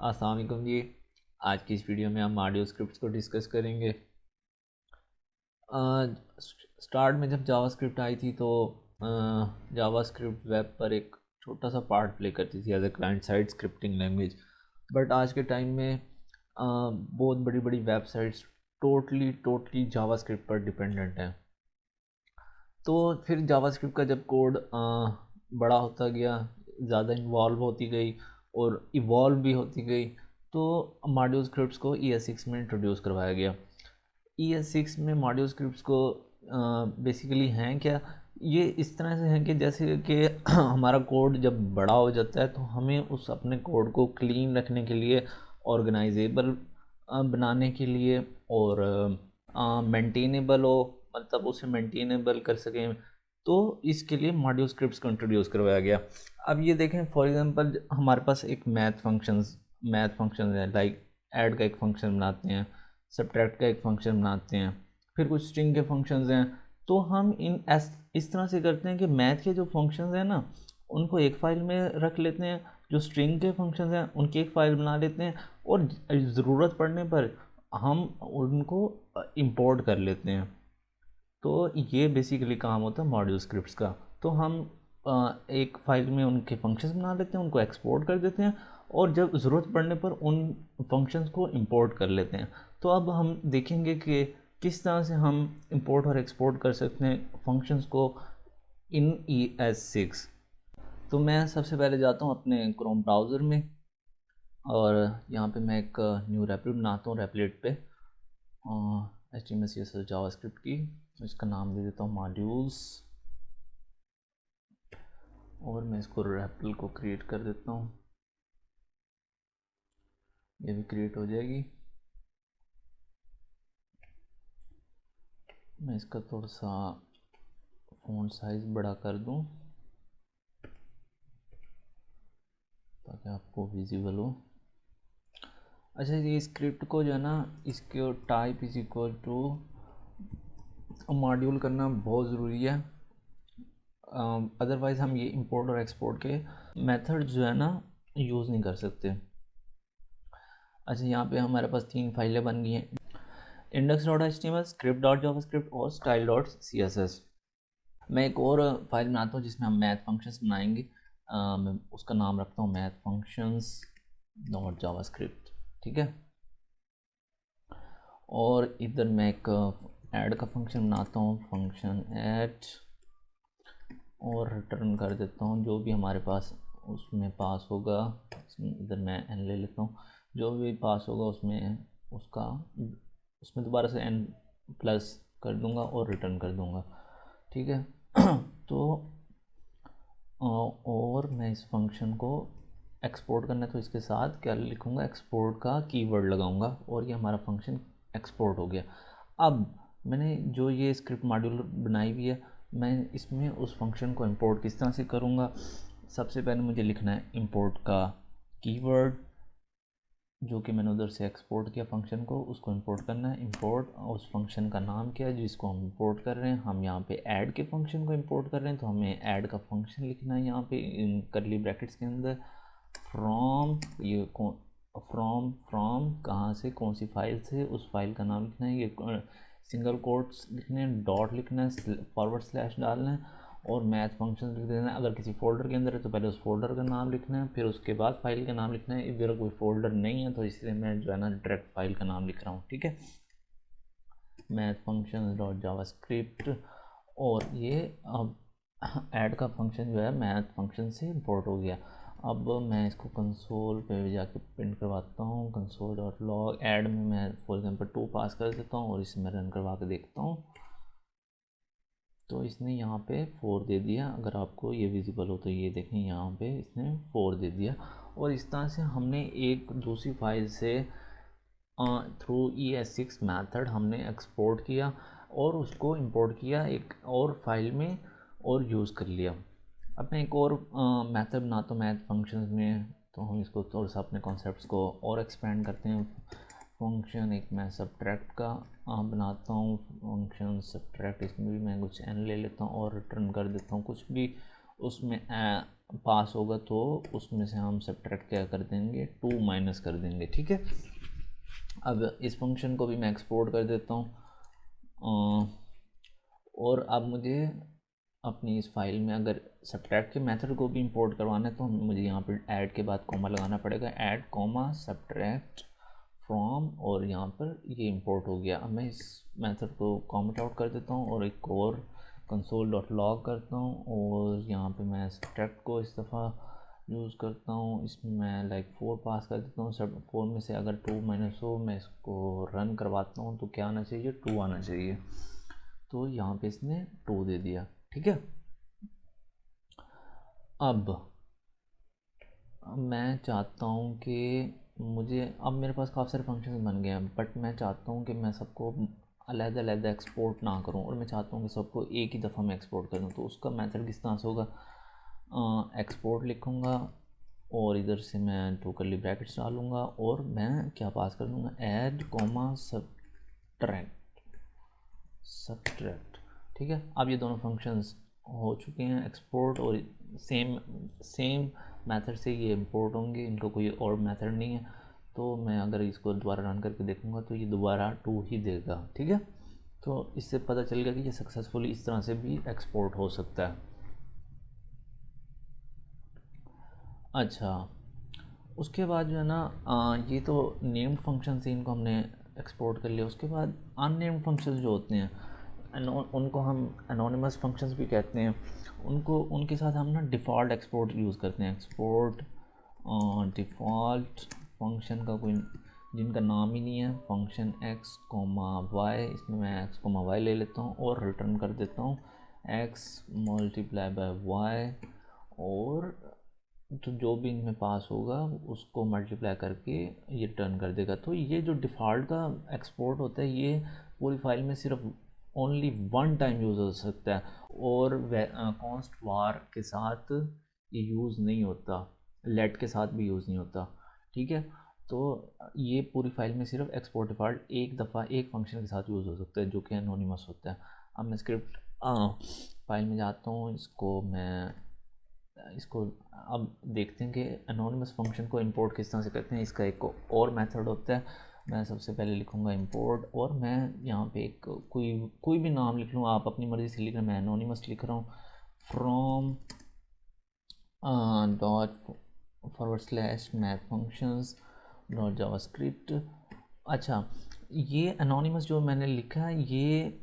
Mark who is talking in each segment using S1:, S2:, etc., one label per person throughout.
S1: अस्सलाम वालेकुम जी। आज की इस वीडियो में हम ऑडियो स्क्रिप्ट्स को डिस्कस करेंगे। स्टार्ट में जब जावास्क्रिप्ट आई थी तो जावास्क्रिप्ट वेब पर एक छोटा सा पार्ट प्ले करती थी as a client side scripting language. But आज के टाइम में बहुत बड़ी बड़ी वेबसाइट्स टोटली जावास्क्रिप्ट पर डिपेंडेंट हैं। तो फिर जावास्क्रिप्ट का जब कोड बड़ा होता गया, ज़्यादा इन्वॉल्व होती गई और इवॉल्व भी होती गई, तो मॉड्यूल स्क्रिप्ट्स को ES6 में इंट्रोड्यूस करवाया गया। ES6 में मॉड्यूल स्क्रिप्ट्स को बेसिकली हैं क्या, ये इस तरह से हैं कि जैसे कि हमारा कोड जब बड़ा हो जाता है तो हमें उस अपने कोड को क्लीन रखने के लिए, ऑर्गेनाइजेबल बनाने के लिए और मेंटेनेबल हो, मतलब उसे मेंटेनेबल कर सकें, तो इसके लिए मॉड्यूल स्क्रिप्ट्स को इंट्रोड्यूस करवाया गया। अब ये देखें, फॉर एग्जांपल हमारे पास एक मैथ फंक्शन है, लाइक ऐड का एक फंक्शन बनाते हैं, सब्ट्रैक्ट का एक फंक्शन बनाते हैं, फिर कुछ स्ट्रिंग के फंक्शंस हैं। तो हम इस तरह से करते हैं कि मैथ के जो फंक्शंस हैं ना, उनको एक फ़ाइल में रख लेते हैं, जो स्ट्रिंग के फंक्शंस हैं उनकी एक फ़ाइल बना लेते हैं, और ज़रूरत पड़ने पर हम उनको इंपोर्ट कर लेते हैं। तो ये बेसिकली काम होता है मॉड्यूल स्क्रिप्ट्स का। तो हम एक फ़ाइल में उनके फंक्शंस बना लेते हैं, उनको एक्सपोर्ट कर देते हैं, और जब ज़रूरत पड़ने पर उन फंक्शंस को इंपोर्ट कर लेते हैं। तो अब हम देखेंगे कि किस तरह से हम इंपोर्ट और एक्सपोर्ट कर सकते हैं फंक्शंस को इन ES6। तो मैं सबसे पहले जाता हूँ अपने क्रोम ब्राउज़र में, और यहाँ पे मैं एक न्यू रेपल बनाता हूँ रेपलेट पे HTML CSS जावास्क्रिप्ट की। इसका नाम दे देता हूँ मॉड्यूल्स, और मैं इसको रेपल को क्रिएट कर देता हूँ। ये भी क्रिएट हो जाएगी। मैं इसका थोड़ा सा फ़ॉन्ट साइज़ बड़ा कर दूँ ताकि आपको विजिबल हो। अच्छा, ये स्क्रिप्ट को जो है ना, इसके type is equal to module करना बहुत ज़रूरी है, अदरवाइज़ हम ये इंपोर्ट और एक्सपोर्ट के मेथड जो है ना यूज़ नहीं कर सकते। अच्छा, यहाँ पे हमारे पास 3 फाइलें बन गई हैं, index.html, script.javascript और style.css। मैं एक और फाइल बनाता हूँ जिसमें हम मैथ फंक्शंस बनाएंगे। मैं उसका नाम रखता हूँ मैथ फंक्शंस डॉट जावास्क्रिप्ट, ठीक है। और इधर मैं एक ऐड का फंक्शन बनाता हूँ, फंक्शन ऐड, और रिटर्न कर देता हूँ जो भी हमारे पास उसमें पास होगा। इधर मैं n ले लेता हूँ, जो भी पास होगा उसमें उसका उसमें दोबारा से n प्लस कर दूंगा और रिटर्न कर दूंगा, ठीक है। तो और मैं इस फंक्शन को एक्सपोर्ट करना है तो इसके साथ क्या लिखूँगा, एक्सपोर्ट का कीवर्ड लगाऊंगा, और ये हमारा फंक्शन एक्सपोर्ट हो गया। अब मैंने जो ये स्क्रिप्ट मॉड्यूल बनाई हुई है, मैं इसमें उस फंक्शन को इंपोर्ट किस तरह से करूँगा। सबसे पहले मुझे लिखना है इंपोर्ट का कीवर्ड, जो कि मैंने उधर से एक्सपोर्ट किया फंक्शन को, उसको इंपोर्ट करना है। इंपोर्ट उस फंक्शन का नाम क्या है जिसको हम इंपोर्ट कर रहे हैं, हम यहाँ पे ऐड के फंक्शन को इंपोर्ट कर रहे हैं, तो हमें ऐड का फंक्शन लिखना है यहाँ पे इन करली ब्रैकेट्स के अंदर। फ्रॉम ये फ्रॉम कहाँ से, कौन सी फाइल से, उस फाइल का नाम लिखना है। ये सिंगल कोट्स लिखने हैं, डॉट लिखना है, फॉरवर्ड स्लैश डालना है, और मैथ फंक्शन लिख देना है। अगर किसी फोल्डर के अंदर है तो पहले उस फोल्डर का नाम लिखना है, फिर उसके बाद फाइल का नाम लिखना है। इधर कोई फोल्डर नहीं है तो इसलिए मैं जो है ना डायरेक्ट फाइल का नाम लिख रहा हूँ, ठीक है, मैथ फंक्शन डॉट जावास्क्रिप्ट। और ये अब ऐड का फंक्शन जो है मैथ फंक्शन से इंपोर्ट हो गया। अब मैं इसको कंसोल पे जाके प्रिंट करवाता हूँ, कंसोल डॉट लॉग ऐड में मैं फॉर एग्जांपल 2 पास कर देता हूँ, और इसे मैं रन करवा के देखता हूँ। तो इसने यहाँ पे 4 दे दिया, अगर आपको ये विजिबल हो तो ये देखें, यहाँ पे इसने 4 दे दिया। और इस तरह से हमने एक दूसरी फाइल से थ्रू ES6 मेथड हमने एक्सपोर्ट किया और उसको इंपोर्ट किया एक और फाइल में और यूज़ कर लिया। अब मैं एक और मेथड बनाता हूँ मैथ फंक्शंस में, तो हम इसको थोड़ा सा अपने कॉन्सेप्ट्स को और एक्सपेंड करते हैं। फंक्शन एक मैं सब्ट्रैक्ट का बनाता हूँ, फंक्शन सब्ट्रैक्ट, इसमें भी मैं कुछ n ले लेता हूँ और रिटर्न कर देता हूँ कुछ भी उसमें पास होगा तो उसमें से हम सब्ट्रैक्ट क्या कर देंगे, 2 माइनस कर देंगे, ठीक है। अब इस फंक्शन को भी मैं एक्सपोर्ट कर देता हूँ। और अब मुझे अपनी इस फाइल में अगर सब्ट्रैक्ट के मेथड को भी इंपोर्ट करवाना है तो मुझे यहाँ पर ऐड के बाद कॉमा लगाना पड़ेगा, ऐड कॉमा सब्ट्रैक्ट फ्रॉम, और यहाँ पर ये इंपोर्ट हो गया। अब मैं इस मेथड को कमेंट आउट कर देता हूँ और एक और console.log करता हूँ, और यहाँ पे मैं सब्ट्रैक्ट को इस दफ़ा यूज़ करता हूँ। इसमें मैं लाइक 4 पास कर देता हूँ। सब 4 में से अगर 2 माइनस हो, मैं इसको रन करवाता हूँ तो क्या आना चाहिए, 2 आना चाहिए। तो यहाँ पे इसने 2 दे दिया, ठीक है। अब मैं चाहता हूँ कि मुझे, अब मेरे पास काफ़ी सारे फंक्शंस बन गए हैं, बट मैं चाहता हूँ कि मैं सबको अलग-अलग एक्सपोर्ट ना करूँ, और मैं चाहता हूँ कि सबको एक ही दफ़ा मैं एक्सपोर्ट करूँ। तो उसका मेथड किस तरह से होगा, एक्सपोर्ट लिखूँगा और इधर से मैं 2 कर्ली ब्रैकेट्स डालूँगा, और मैं क्या पास कर दूँगा, ऐड कॉमा सब्ट्रैक्ट, ठीक है। अब ये दोनों फंक्शंस हो चुके हैं एक्सपोर्ट, और सेम सेम मेथड से ये इंपोर्ट होंगे, इनको कोई और मेथड नहीं है। तो मैं अगर इसको दोबारा रन करके देखूँगा तो ये दोबारा 2 ही देगा, ठीक है। तो इससे पता चल गया कि ये सक्सेसफुली इस तरह से भी एक्सपोर्ट हो सकता है। अच्छा, उसके बाद जो है ना, ये तो नेम्ड फंक्शन से इनको हमने एक्सपोर्ट कर लिया। उसके बाद अननेम्ड फंक्शंस जो होते हैं, उनको हम एनोनिमस फंक्शंस भी कहते हैं। उनको, उनके साथ हम ना डिफ़ॉल्ट एक्सपोर्ट यूज़ करते हैं, एक्सपोर्ट डिफ़ॉल्ट फंक्शन का कोई जिनका नाम ही नहीं है, फंक्शन एक्स कोमा वाई, इसमें मैं एक्स कोमा वाई ले लेता हूँ और रिटर्न कर देता हूँ एक्स मल्टीप्लाई बाय वाई, और तो जो भी इनमें पास होगा उसको मल्टीप्लाई करके ये रिटर्न कर देगा। तो ये जो डिफ़ॉल्ट का एक्सपोर्ट होता है, ये पूरी फाइल में सिर्फ ओनली 1 टाइम यूज़ हो सकता है, और कॉन्स्ट वार के साथ ये यूज़ नहीं होता, लेट के साथ भी यूज़ नहीं होता, ठीक है। तो ये पूरी फाइल में सिर्फ एक्सपोर्ट डिफ़ॉल्ट एक दफ़ा एक फंक्शन के साथ यूज़ हो सकता है, जो कि एनोनिमस होता है। अब मैं स्क्रिप्ट फाइल में जाता हूँ, इसको अब देखते हैं कि एनोनिमस फंक्शन को इंपोर्ट किस तरह से करते हैं। इसका एक और मेथड होता है। मैं सबसे पहले लिखूँगा इंपोर्ट, और मैं यहाँ पे एक कोई भी नाम लिख लूँ, आप अपनी मर्ज़ी से लिख रहे हैं, मैं एनोनिमस लिख रहा हूँ। From dot /math functions dot JavaScript. अच्छा, ये एनोनिमस जो मैंने लिखा है, ये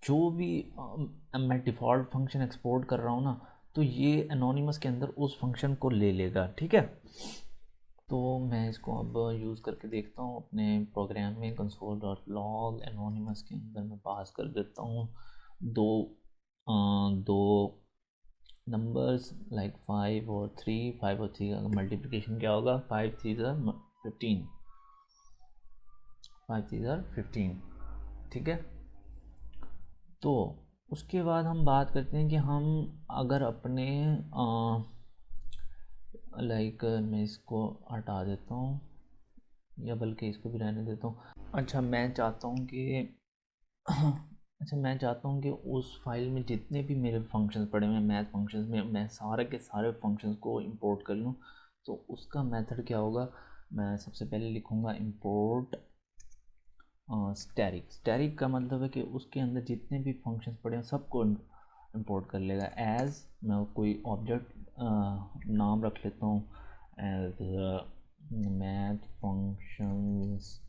S1: जो भी मैं डिफ़ॉल्ट फंक्शन एक्सपोर्ट कर रहा हूँ ना, तो ये एनोनिमस के अंदर उस फंक्शन को ले लेगा, ठीक है। तो मैं इसको अब यूज़ करके देखता हूँ अपने प्रोग्राम में, console.log एनोनिमस के अंदर मैं पास कर देता हूँ दो नंबर्स लाइक 5 और 3। 5 और 3 का मल्टीप्लिकेशन क्या होगा, 5 3 15, 5 3 15, ठीक है। तो उसके बाद हम बात करते हैं कि हम अगर अपने लाइक मैं इसको हटा देता हूँ, या बल्कि इसको भी रहने देता हूँ। अच्छा, मैं चाहता हूँ कि उस फाइल में जितने भी मेरे फंक्शंस पड़े हुए हैं मैथ फंक्शंस में, मैं सारे के सारे फंक्शंस को इंपोर्ट कर लूँ। तो उसका मेथड क्या होगा, मैं सबसे पहले लिखूँगा इंपोर्ट स्टैटिक का मतलब है कि उसके अंदर जितने भी फंक्शंस पड़े हैं सबको इंपोर्ट कर लेगा। एज मैं कोई ऑब्जेक्ट नाम रख लेता हूँ as math functions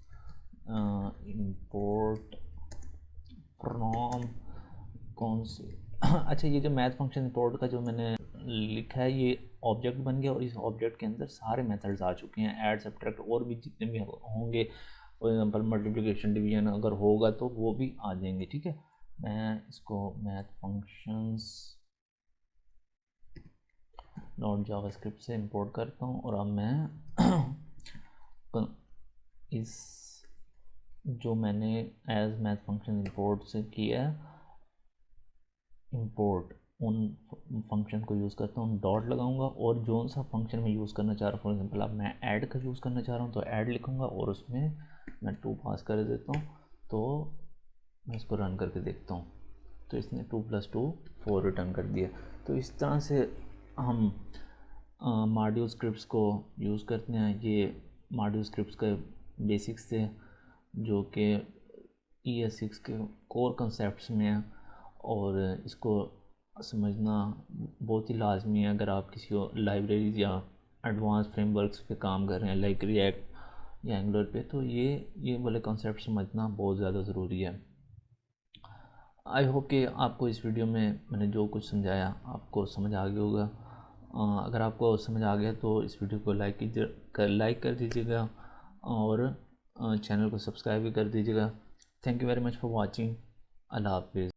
S1: import from कौन सी अच्छा, ये जो मैथ फंक्शन इंपोर्ट का जो मैंने लिखा है, ये ऑब्जेक्ट बन गया, और इस ऑब्जेक्ट के अंदर सारे मेथड्स आ चुके हैं, ऐड सब्ट्रैक्ट और भी जितने भी होंगे, फॉर एग्जांपल मल्टीप्लिकेशन डिवीजन अगर होगा तो वो भी आ जाएंगे, ठीक है। मैं इसको मैथ फंक्शंस डॉट जावास्क्रिप्ट से इंपोर्ट करता हूँ, और अब मैं इस जो मैंने एज मैथ फंक्शन इंपोर्ट से किया है, इंपोर्ट उन फंक्शन को यूज़ करता हूँ, डॉट लगाऊंगा, और जो सा फंक्शन मैं यूज़ करना चाह रहा हूँ, फॉर एग्जांपल अब मैं ऐड का यूज़ करना चाह रहा हूँ तो ऐड लिखूँगा, और उसमें मैं 2 पास कर देता हूँ। तो मैं इसको रन करके देखता हूँ, तो इसने 2 + 2 4 रिटर्न कर दिया। तो इस तरह से हम मॉड्यूल स्क्रिप्ट्स को यूज़ करते हैं। ये मॉड्यूल स्क्रिप्ट्स के बेसिक्स थे जो कि ES6 के कोर कंसेप्ट्स में है, और इसको समझना बहुत ही लाजमी है अगर आप किसी लाइब्रेरीज या एडवांस फ्रेमवर्क्स पे काम कर रहे हैं लाइक रिएक्ट या एंगुलर पे, तो ये वाले कॉन्सेप्ट समझना बहुत ज़्यादा ज़रूरी है। आई होप कि आपको इस वीडियो में मैंने जो कुछ समझाया आपको समझ आ गया होगा। अगर आपको समझ आ गया तो इस वीडियो को लाइक कर दीजिएगा, और चैनल को सब्सक्राइब भी कर दीजिएगा। Thank you very much for watching. अल्लाह हाफिज़।